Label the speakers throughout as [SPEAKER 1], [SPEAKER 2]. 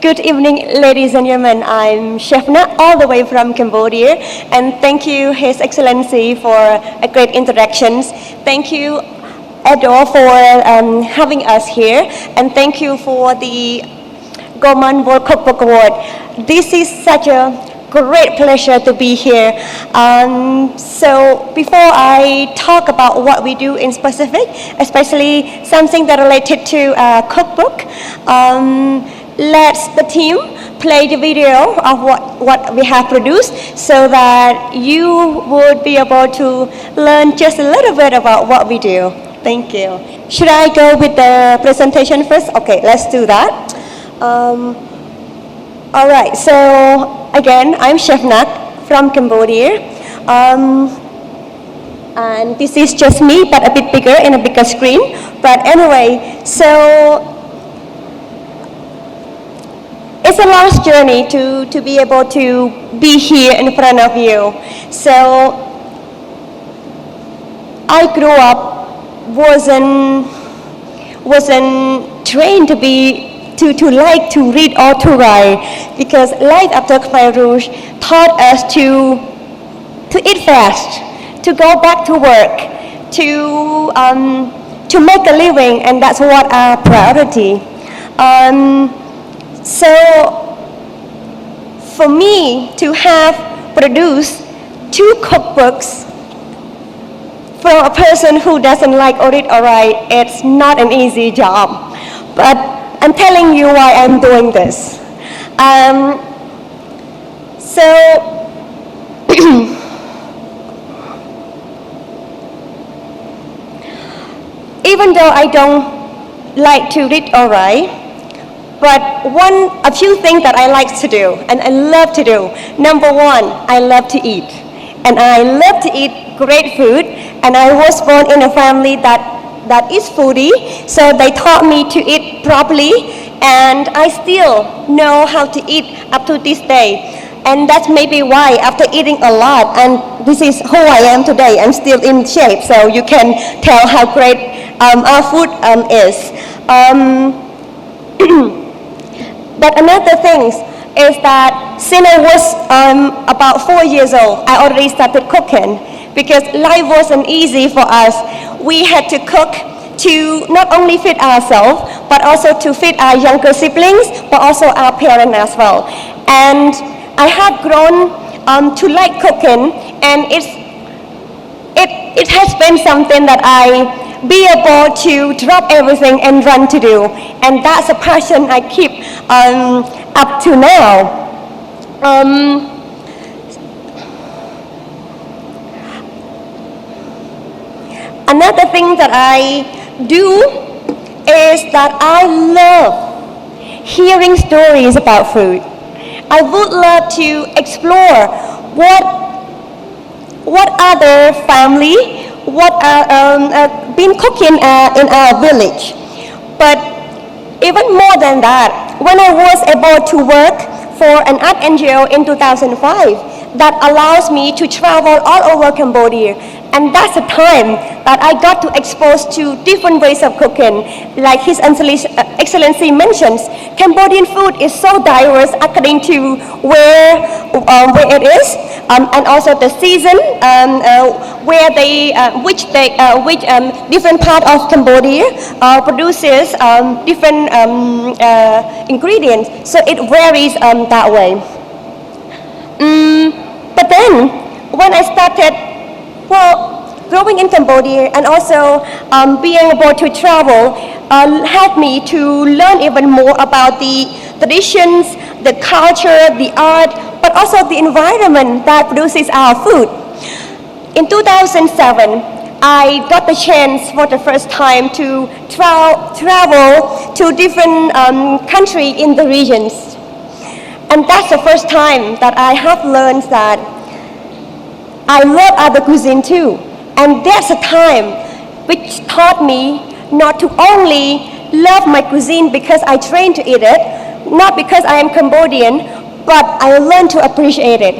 [SPEAKER 1] Good evening, ladies and gentlemen. I'm Chef Nat, all the way from Cambodia, and thank you, His Excellency, for a great introductions. Thank you, Edo, for having us here, and thank you for the Gourmand World Cookbook Award. This is such a great pleasure to be here. So before I talk about what we do in specific, especially something that related to cookbook, let the team play the video of what we have produced so that you would be able to learn just a little bit about what we do. Thank you. Should I go with the presentation first? Okay, let's do that. All right, so again, I'm Chef Nat from Cambodia. And this is just me, but a bit bigger in a bigger screen. But anyway, so it's a long journey to be able to be here in front of you. So I grew up, wasn't trained to like to read or to write, because life after Khmer Rouge taught us to eat fast, to go back to work, to make a living, and that's what our priority. So for me to have produced 2 cookbooks from a person who doesn't like or read or write, it's not an easy job. But I'm telling you why I'm doing this. So even though I don't like to read or write, but a few things that I like to do and I love to do. Number 1, I love to eat. And I love to eat great food. And I was born in a family that is foodie, so they taught me to eat properly, and I still know how to eat up to this day. And that's maybe why, after eating a lot, and this is who I am today, I'm still in shape, so you can tell how great our food is. But another thing is that since I was about 4 years old, I already started cooking, because life wasn't easy for us. We had to cook to not only feed ourselves, but also to feed our younger siblings, but also our parents as well. And I have grown to like cooking, and it has been something that I be able to drop everything and run to do. And that's a passion I keep up to now. Another thing that I do is that I love hearing stories about food. I would love to explore what other family, what been cooking in our village. But even more than that, when I was able to work for an art NGO in 2005, that allows me to travel all over Cambodia. And that's the time that I got to expose to different ways of cooking. Like His Excellency mentions, Cambodian food is so diverse according to where it is, and also the season, which different part of Cambodia produces different ingredients. So it varies that way. But then, when I started, growing in Cambodia and also being able to travel helped me to learn even more about the traditions, the culture, the art, but also the environment that produces our food. In 2007, I got the chance for the first time to travel to different countries in the regions. And that's the first time that I have learned that I love other cuisine too. And that's a time which taught me not to only love my cuisine because I trained to eat it, not because I am Cambodian, but I learned to appreciate it.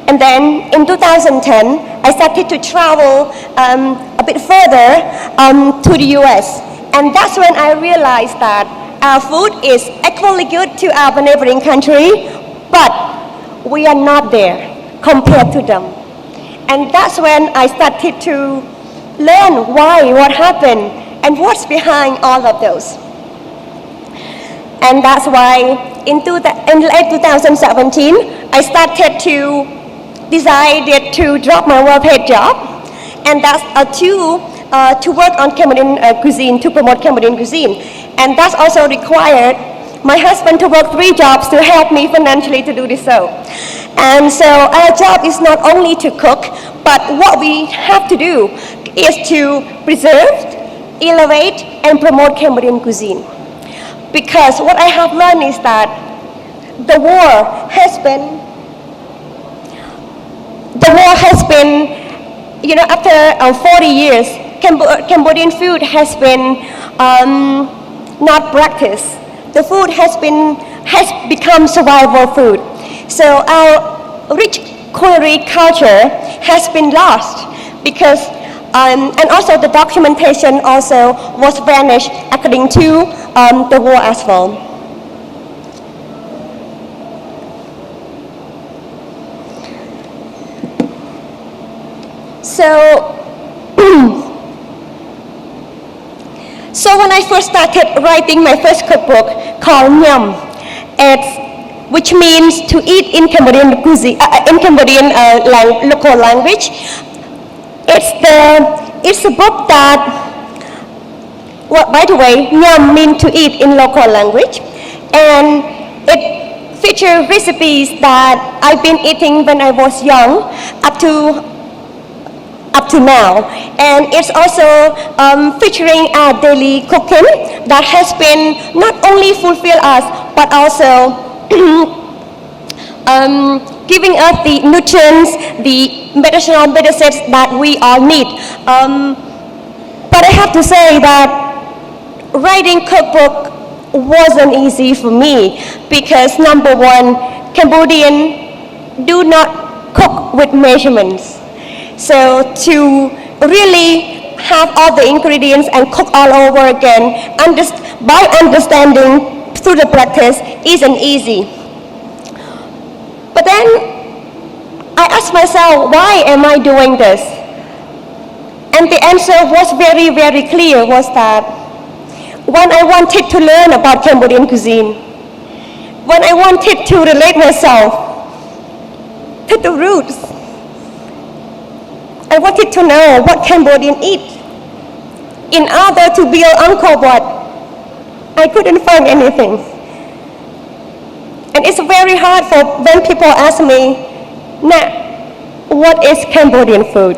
[SPEAKER 1] And then in 2010, I started to travel a bit further to the US. And that's when I realized that our food is equally good to our neighboring country, but we are not there compared to them. And that's when I started to learn why, what happened, and what's behind all of those. And that's why in late 2017, I started to decided to drop my well-paid job, and that's to work on Cambodian cuisine, to promote Cambodian cuisine. And that's also required my husband to work 3 jobs to help me financially to do this so. And so our job is not only to cook, but what we have to do is to preserve, elevate, and promote Cambodian cuisine. Because what I have learned is that the war has been, after 40 years, Cambodian food has been not practiced. The food has become survival food. So our rich culinary culture has been lost because, and also the documentation also was vanished according to the war as well. So when I first started writing my first cookbook called Nham, which means to eat in Cambodian cuisine, in Cambodian local language, it's a book that, well, by the way, Nham means to eat in local language, and it features recipes that I've been eating when I was young up to now. And it's also featuring our daily cooking that has been not only fulfill us, but also giving us the nutrients, the medicinal medicines that we all need. But I have to say that writing cookbook wasn't easy for me because number one, Cambodian do not cook with measurements. So to really have all the ingredients and cook all over again by understanding through the practice isn't easy. But then I asked myself, why am I doing this? And the answer was very, very clear, was that when I wanted to learn about Cambodian cuisine, when I wanted to relate myself to the roots, I wanted to know what Cambodians eat. In order to build Angkor Wat, I couldn't find anything. And it's very hard for when people ask me, what is Cambodian food?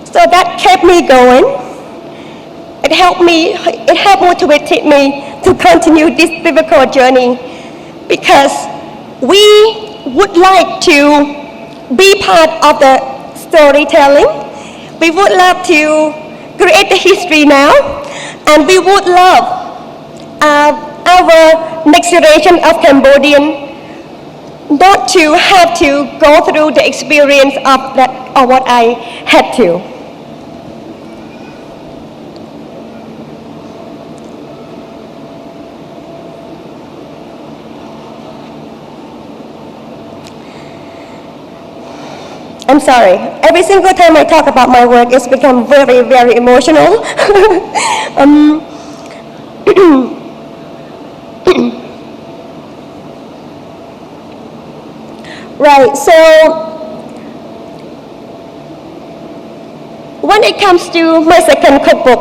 [SPEAKER 1] So that kept me going. It motivated me to continue this difficult journey because we would like to be part of the storytelling. We would love to create the history now, and we would love our next generation of Cambodian not to have to go through the experience of that or what I had to. I'm sorry. Every single time I talk about my work, it's become very, very emotional. Right, so when it comes to my second cookbook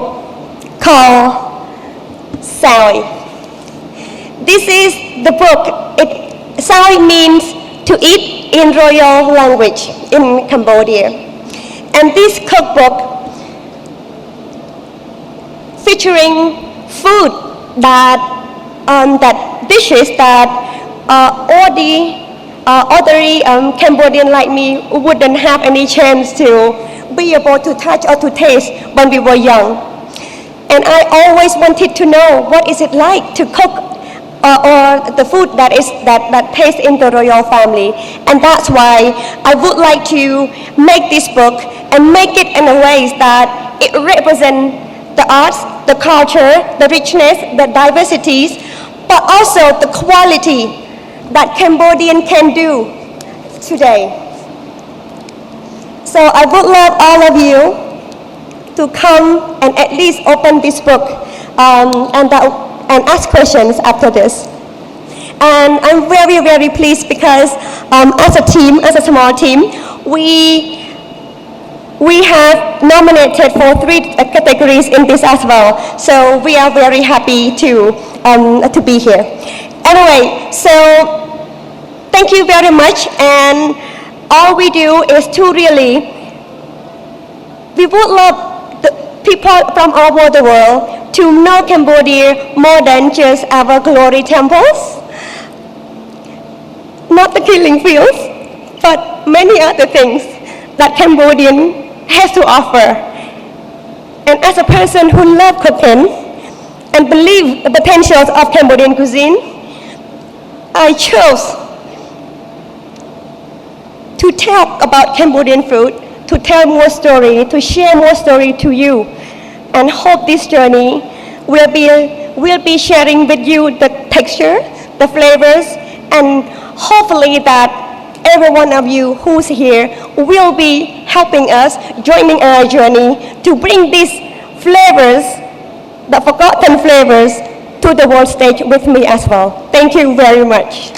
[SPEAKER 1] called Saoi, this is the book. Saoi means to eat in royal language in Cambodia. And this cookbook featuring food that dishes that ordinary Cambodian like me wouldn't have any chance to be able to touch or to taste when we were young. And I always wanted to know what is it like to cook or the food that tastes in the royal family. And that's why I would like to make this book and make it in a way that it represents the arts, the culture, the richness, the diversities, but also the quality that Cambodian can do today. So I would love all of you to come and at least open this book and ask questions after this. And I'm very, very pleased because as a team, as a small team, we have nominated for 3 categories in this as well. So we are very happy to be here. Anyway, so thank you very much. And all we do is to really, we would love the people from all over the world to know Cambodia more than just our glory temples, not the killing fields, but many other things that Cambodian has to offer. And as a person who loves cooking and believe the potentials of Cambodian cuisine, I chose to talk about Cambodian food, to tell more story, to share more story to you, and hope this journey will be sharing with you the texture, the flavors, and hopefully that every one of you who's here will be helping us, joining our journey to bring these flavors, the forgotten flavors, to the world stage with me as well. Thank you very much.